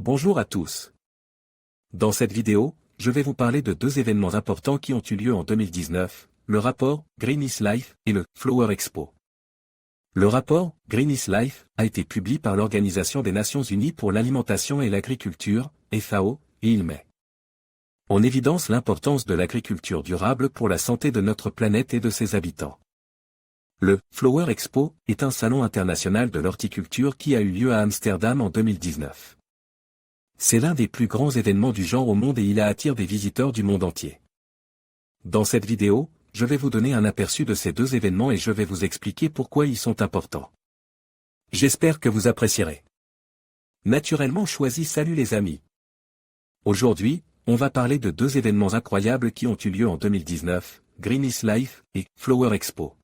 Bonjour à tous. Dans cette vidéo, je vais vous parler de deux événements importants qui ont eu lieu en 2019, le rapport Green is Life et le Flower Expo. Le rapport Green is Life a été publié par l'Organisation des Nations Unies pour l'alimentation et l'agriculture, FAO, et il met en évidence l'importance de l'agriculture durable pour la santé de notre planète et de ses habitants. Le Flower Expo est un salon international de l'horticulture qui a eu lieu à Amsterdam en 2019. C'est l'un des plus grands événements du genre au monde et il attire des visiteurs du monde entier. Dans cette vidéo, je vais vous donner un aperçu de ces deux événements et je vais vous expliquer pourquoi ils sont importants. J'espère que vous apprécierez. Naturellement choisi. Salut les amis. Aujourd'hui, on va parler de deux événements incroyables qui ont eu lieu en 2019, Green is Life et Flower Expo.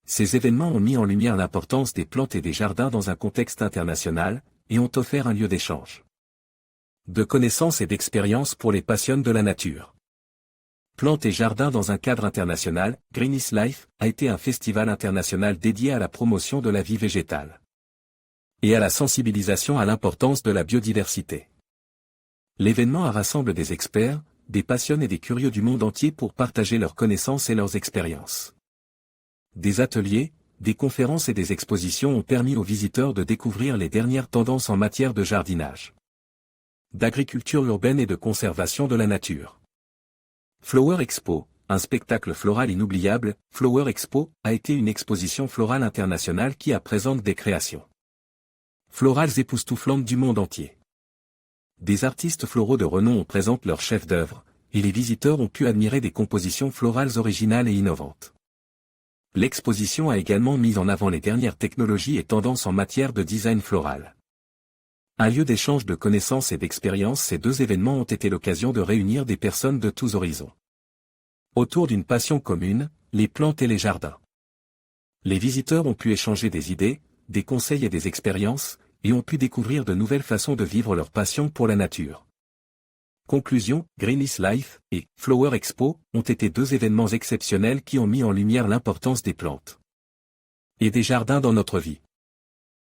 Ces événements ont mis en lumière l'importance des plantes et des jardins dans un contexte international, et ont offert un lieu d'échange, de connaissances et d'expériences pour les passionnés de la nature. Plantes et jardins dans un cadre international, Green is Life a été un festival international dédié à la promotion de la vie végétale et à la sensibilisation à l'importance de la biodiversité. L'événement rassemble des experts, des passionnés et des curieux du monde entier pour partager leurs connaissances et leurs expériences. Des ateliers, des conférences et des expositions ont permis aux visiteurs de découvrir les dernières tendances en matière de jardinage, d'agriculture urbaine et de conservation de la nature. Flower Expo, un spectacle floral inoubliable. Flower Expo a été une exposition florale internationale qui présente des créations florales époustouflantes du monde entier. Des artistes floraux de renom présentent leurs chefs-d'œuvre, et les visiteurs ont pu admirer des compositions florales originales et innovantes. L'exposition a également mis en avant les dernières technologies et tendances en matière de design floral. Un lieu d'échange de connaissances et d'expériences, ces deux événements ont été l'occasion de réunir des personnes de tous horizons autour d'une passion commune, les plantes et les jardins. Les visiteurs ont pu échanger des idées, des conseils et des expériences, et ont pu découvrir de nouvelles façons de vivre leur passion pour la nature. Conclusion, Green is Life et Flower Expo ont été deux événements exceptionnels qui ont mis en lumière l'importance des plantes et des jardins dans notre vie.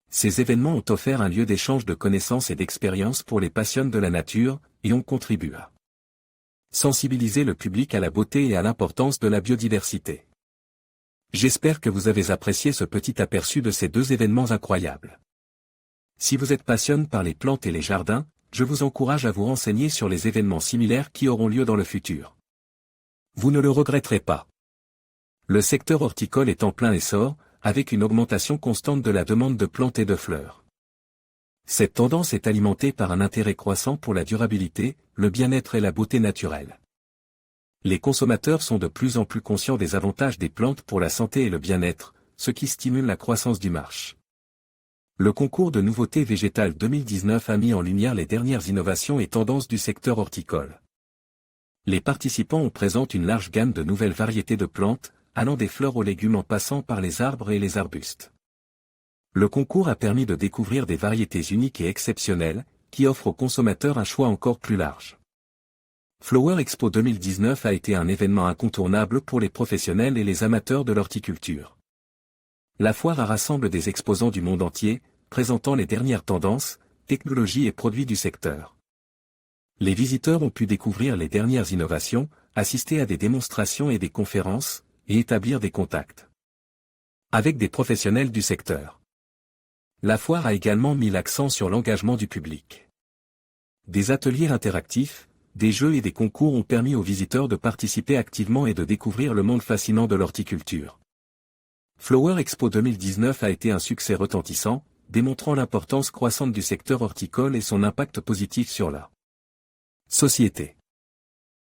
Ces événements ont offert un lieu d'échange de connaissances et d'expériences pour les passionnés de la nature, et ont contribué à sensibiliser le public à la beauté et à l'importance de la biodiversité. J'espère que vous avez apprécié ce petit aperçu de ces deux événements incroyables. Si vous êtes passionné par les plantes et les jardins, je vous encourage à vous renseigner sur les événements similaires qui auront lieu dans le futur. Vous ne le regretterez pas. Le secteur horticole est en plein essor, avec une augmentation constante de la demande de plantes et de fleurs. Cette tendance est alimentée par un intérêt croissant pour la durabilité, le bien-être et la beauté naturelle. Les consommateurs sont de plus en plus conscients des avantages des plantes pour la santé et le bien-être, ce qui stimule la croissance du marché. Le concours de nouveautés végétales 2019 a mis en lumière les dernières innovations et tendances du secteur horticole. Les participants ont présenté une large gamme de nouvelles variétés de plantes, allant des fleurs aux légumes en passant par les arbres et les arbustes. Le concours a permis de découvrir des variétés uniques et exceptionnelles, qui offrent aux consommateurs un choix encore plus large. Flower Expo 2019 a été un événement incontournable pour les professionnels et les amateurs de l'horticulture. La foire rassemble des exposants du monde entier, présentant les dernières tendances, technologies et produits du secteur. Les visiteurs ont pu découvrir les dernières innovations, assister à des démonstrations et des conférences, et établir des contacts avec des professionnels du secteur. La foire a également mis l'accent sur l'engagement du public. Des ateliers interactifs, des jeux et des concours ont permis aux visiteurs de participer activement et de découvrir le monde fascinant de l'horticulture. Flower Expo 2019 a été un succès retentissant, démontrant l'importance croissante du secteur horticole et son impact positif sur la société.